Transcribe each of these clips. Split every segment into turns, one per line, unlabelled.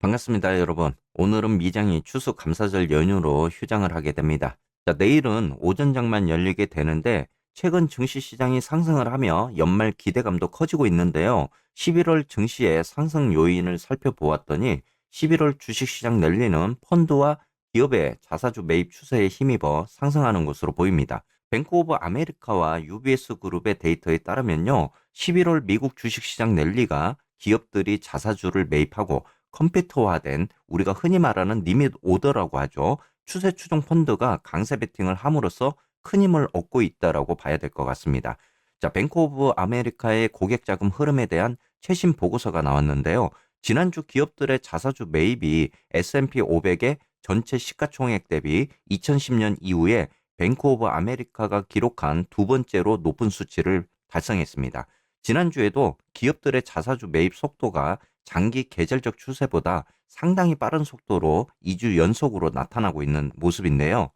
반갑습니다, 여러분. 오늘은 미장이 추수감사절 연휴로 휴장을 하게 됩니다. 자, 내일은 오전장만 열리게 되는데 최근 증시 시장이 상승을 하며 연말 기대감도 커지고 있는데요. 11월 증시의 상승 요인을 살펴보았더니 11월 주식시장 ner리는 펀드와 기업의 자사주 매입 추세에 힘입어 상승하는 것으로 보입니다. 뱅크 오브 아메리카와 UBS 그룹의 데이터에 따르면요. 11월 미국 주식시장 ner리가 기업들이 자사주를 매입하고 컴퓨터화된 우리가 흔히 말하는 리밋 오더라고 하죠. 추세 추종 펀드가 강세 베팅을 함으로써 큰 힘을 얻고 있다라고 봐야 될 것 같습니다. 자, 뱅크 오브 아메리카의 고객 자금 흐름에 대한 최신 보고서가 나왔는데요. 지난주 기업들의 자사주 매입이 S&P 500의 전체 시가총액 대비 2010년 이후에 뱅크 오브 아메리카가 기록한 두 번째로 높은 수치를 달성했습니다. 지난주에도 기업들의 자사주 매입 속도가 장기 계절적 추세보다 상당히 빠른 속도로 2주 연속으로 나타나고 있는 모습인데요.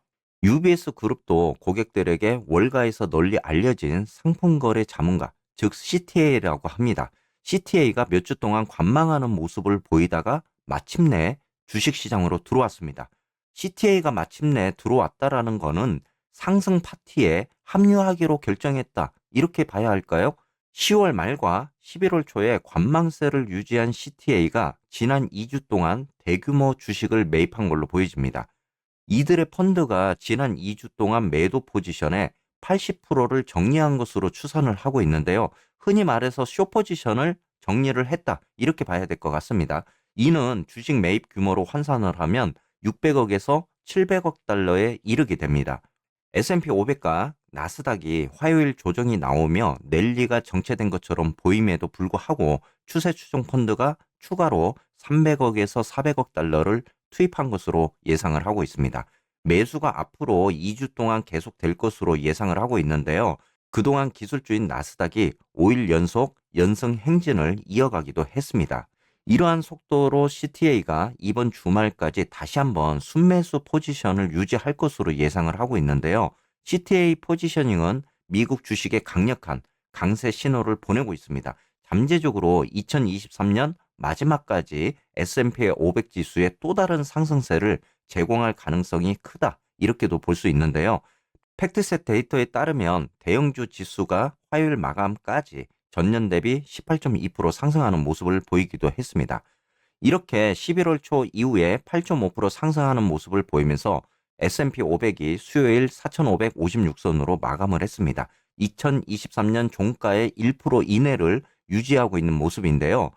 UBS 그룹도 고객들에게 월가에서 널리 알려진 상품거래 자문가, 즉 CTA라고 합니다. CTA가 몇 주 동안 관망하는 모습을 보이다가 마침내 주식시장으로 들어왔습니다. CTA가 마침내 들어왔다라는 거는 상승 파티에 합류하기로 결정했다. 이렇게 봐야 할까요? 10월 말과 11월 초에 관망세를 유지한 CTA가 지난 2주 동안 대규모 주식을 매입한 걸로 보여집니다. 이들의 펀드가 지난 2주 동안 매도 포지션의 80%를 정리한 것으로 추산을 하고 있는데요. 흔히 말해서 숏포지션을 정리를 했다. 이렇게 봐야 될 것 같습니다. 이는 주식 매입 규모로 환산을 하면 600억에서 700억 달러에 이르게 됩니다. S&P 500과 나스닥이 화요일 조정이 나오며 랠리가 정체된 것처럼 보임에도 불구하고 추세 추종 펀드가 추가로 300억에서 400억 달러를 투입한 것으로 예상을 하고 있습니다. 매수가 앞으로 2주 동안 계속될 것으로 예상을 하고 있는데요. 그동안 기술주인 나스닥이 5일 연속 연승 행진을 이어가기도 했습니다. 이러한 속도로 CTA가 이번 주말까지 다시 한번 순매수 포지션을 유지할 것으로 예상을 하고 있는데요. CTA 포지셔닝은 미국 주식의 강력한 강세 신호를 보내고 있습니다. 잠재적으로 2023년 마지막까지 S&P 500 지수의 또 다른 상승세를 제공할 가능성이 크다. 이렇게도 볼 수 있는데요. 팩트셋 데이터에 따르면 대형주 지수가 화요일 마감까지 전년 대비 18.2% 상승하는 모습을 보이기도 했습니다. 이렇게 11월 초 이후에 8.5% 상승하는 모습을 보이면서 S&P 500이 수요일 4,556선으로 마감을 했습니다. 2023년 종가의 1% 이내를 유지하고 있는 모습인데요.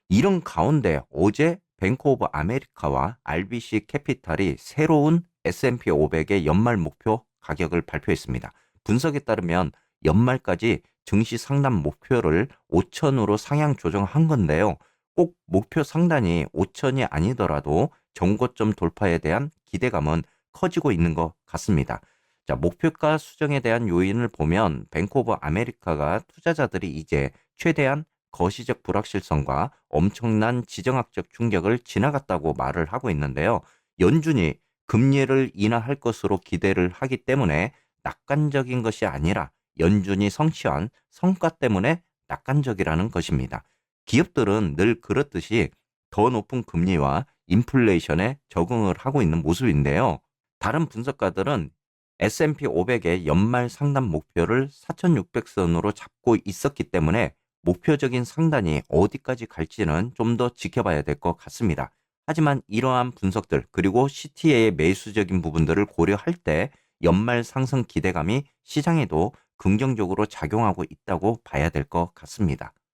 이런 가운데 어제 뱅크 오브 아메리카와 RBC 캐피탈이 새로운 S&P 500의 연말 목표 가격을 발표했습니다. 분석에 따르면 연말까지 증시 상단 목표를 5천으로 상향 조정한 건데요. 꼭 목표 상단이 5천이 아니더라도 정고점 돌파에 대한 기대감은 커지고 있는 것 같습니다. 자, 목표가 수정에 대한 요인을 보면 뱅크 오브 아메리카가 투자자들이 이제 최대한 거시적 불확실성과 엄청난 지정학적 충격을 지나갔다고 말을 하고 있는데요. 연준이 금리를 인하할 것으로 기대를 하기 때문에 낙관적인 것이 아니라 연준이 성취한 성과 때문에 낙관적이라는 것입니다. 기업들은 늘 그렇듯이 더 높은 금리와 인플레이션에 적응을 하고 있는 모습인데요. 다른 분석가들은 S&P 500의 연말 상단 목표를 4,600선으로 잡고 있었기 때문에 목표적인 상단이 어디까지 갈지는 좀 더 지켜봐야 될 것 같습니다. 하지만 이러한 분석들 그리고 CTA의 매수적인 부분들을 고려할 때 연말 상승 기대감이 시장에도 긍정적으로 작용하고 있다고 봐야 될 것 같습니다.